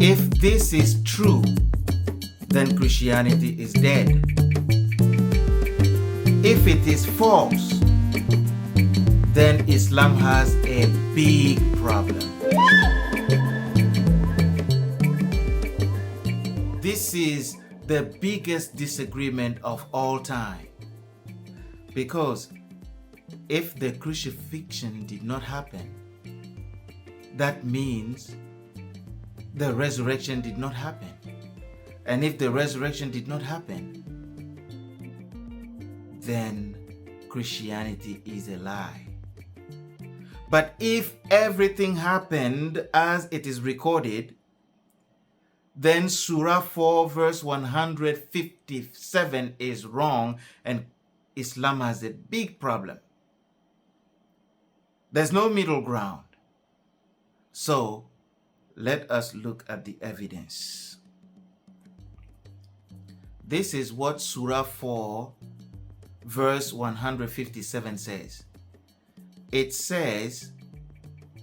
If this is true, then Christianity is dead. If it is false, then Islam has a big problem. This is the biggest disagreement of all time. Because if the crucifixion did not happen, that means the resurrection did not happen. And if the resurrection did not happen, then Christianity is a lie. But if everything happened as it is recorded, then Surah 4 verse 157 is wrong and Islam has a big problem. There's no middle ground. So let us look at the evidence. This is what Surah 4 verse 157 says. It says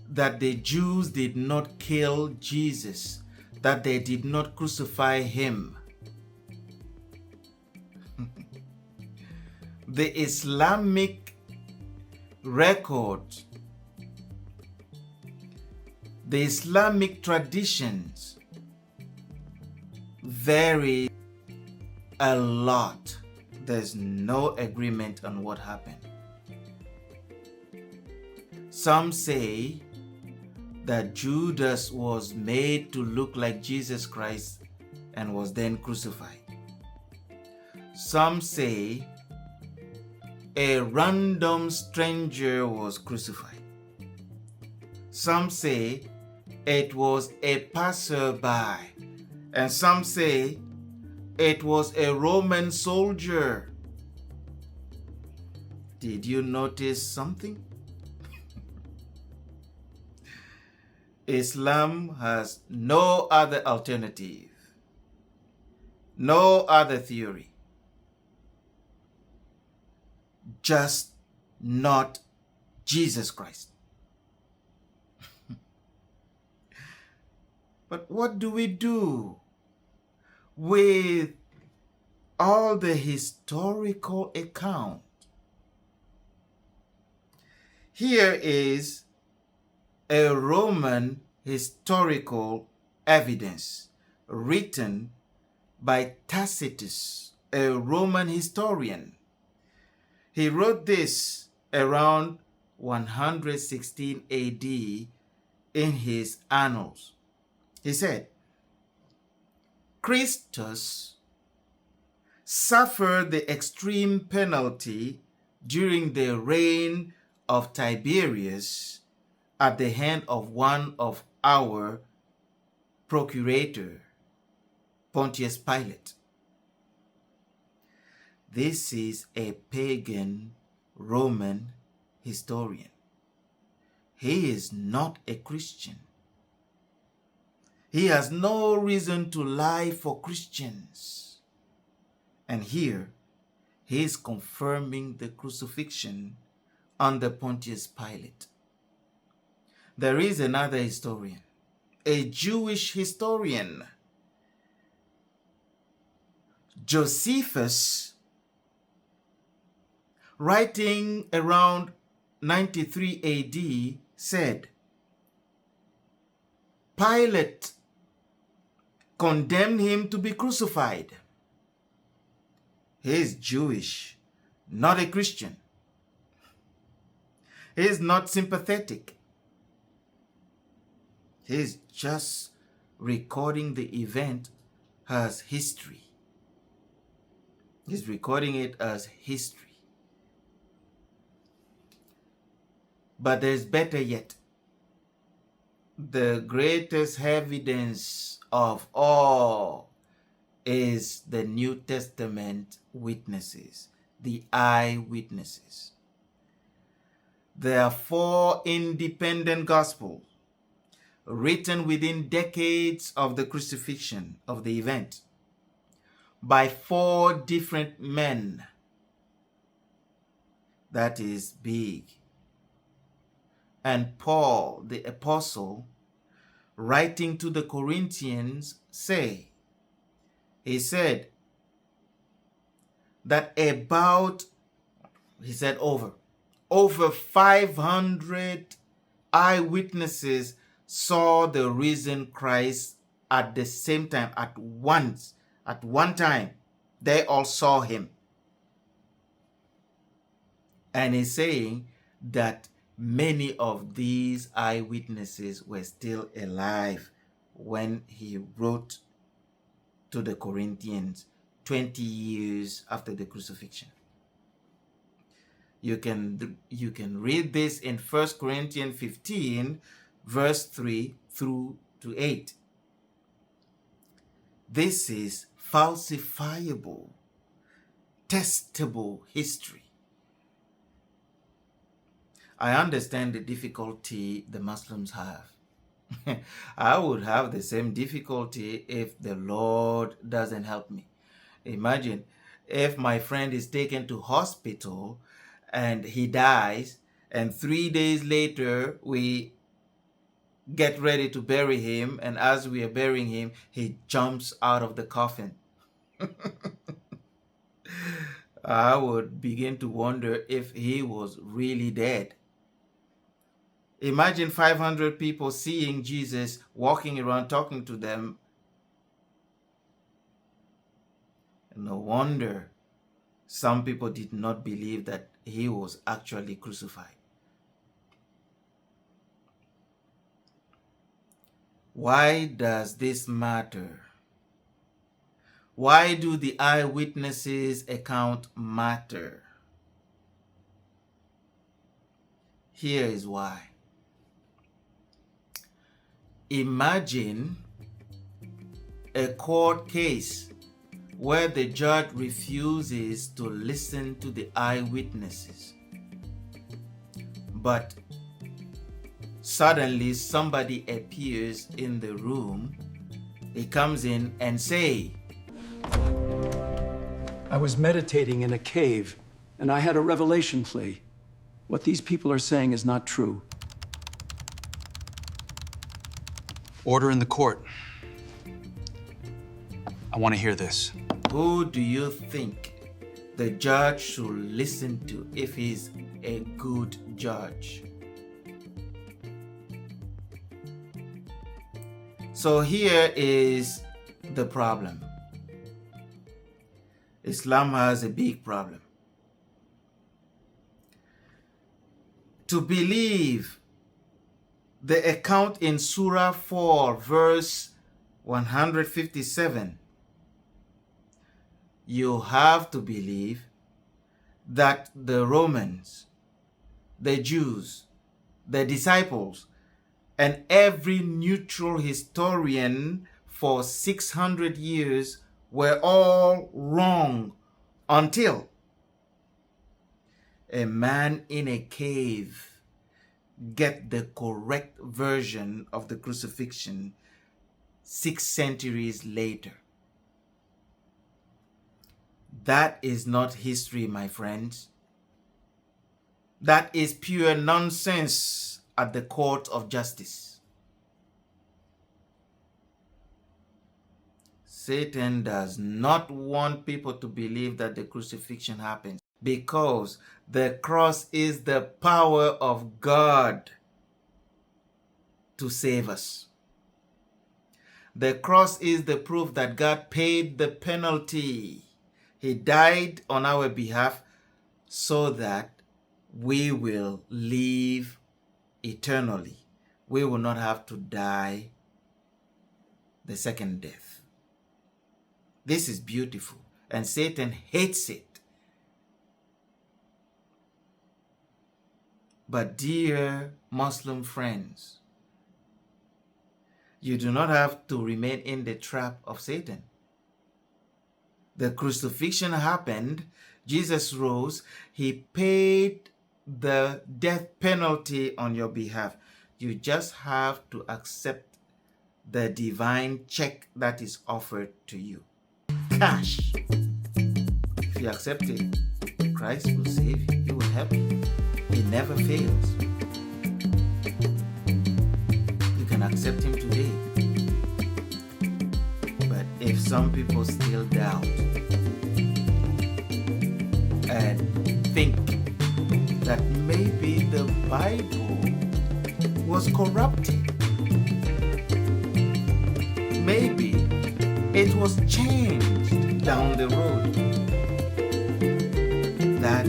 that the Jews did not kill Jesus, that they did not crucify him. The Islamic record, the Islamic traditions vary a lot. There's no agreement on what happened. Some say that Judas was made to look like Jesus Christ and was then crucified. Some say a random stranger was crucified. Some say it was a passerby. And some say it was a Roman soldier. Did you notice something? Islam has no other alternative, no other theory, just not Jesus Christ. But what do we do with all the historical account? Here is a Roman historical evidence written by Tacitus, a Roman historian. He wrote this around 116 AD in his Annals. He said, Christus suffered the extreme penalty during the reign of Tiberius at the hand of one of our procurator, Pontius Pilate. This is a pagan Roman historian. He is not a Christian. He has no reason to lie for Christians. And here, he is confirming the crucifixion under Pontius Pilate. There is another historian, a Jewish historian, Josephus, writing around 93 AD, said, Pilate condemned him to be crucified. He is Jewish, not a Christian. He is not sympathetic. He is just recording the event as history. He's recording it as history. But there's better yet. The greatest evidence of all is the New Testament witnesses, the eyewitnesses. There are 4 independent gospels written within decades of the crucifixion of the event by 4 different men. That is big. And Paul, the apostle, writing to the Corinthians, say? He said that over 500 eyewitnesses saw the risen Christ at the same time, at one time. They all saw him. And he's saying that many of these eyewitnesses were still alive when he wrote to the Corinthians 20 years after the crucifixion. You can read this in 1 Corinthians 15, verse 3 through to 8. This is falsifiable, testable history. I understand the difficulty the Muslims have. I would have the same difficulty if the Lord doesn't help me. Imagine if my friend is taken to hospital and he dies, and 3 days later we get ready to bury him, and as we are burying him, he jumps out of the coffin. I would begin to wonder if he was really dead. Imagine 500 people seeing Jesus walking around talking to them. No wonder some people did not believe that he was actually crucified. Why does this matter? Why do the eyewitnesses' account matter? Here is why. Imagine a court case where the judge refuses to listen to the eyewitnesses, but suddenly somebody appears in the room. He comes in and say, I was meditating in a cave and I had a revelation plea. What these people are saying is not true. Order in the court. I want to hear this. who do you think the judge should listen to if he's a good judge? So here is the problem. Islam has a big problem. To believe the account in Surah 4, verse 157, you have to believe that the Romans, the Jews, the disciples, and every neutral historian for 600 years were all wrong until a man in a cave get the correct version of the crucifixion 6 centuries later. That is not history, my friends. That is pure nonsense at the court of justice. Satan does not want people to believe that the crucifixion happened, because the cross is the power of God to save us. The cross is the proof that God paid the penalty. He died on our behalf so that we will live eternally. We will not have to die the second death. This is beautiful, and Satan hates it. But dear Muslim friends, you do not have to remain in the trap of Satan. The crucifixion happened. Jesus rose. He paid the death penalty on your behalf. You just have to accept the divine check that is offered to you. Cash. If you accept it, Christ will save you. He will help you. He never fails. You can accept accept him today. But if some people still doubt and think that maybe the Bible was corrupted, maybe it was changed down the road, that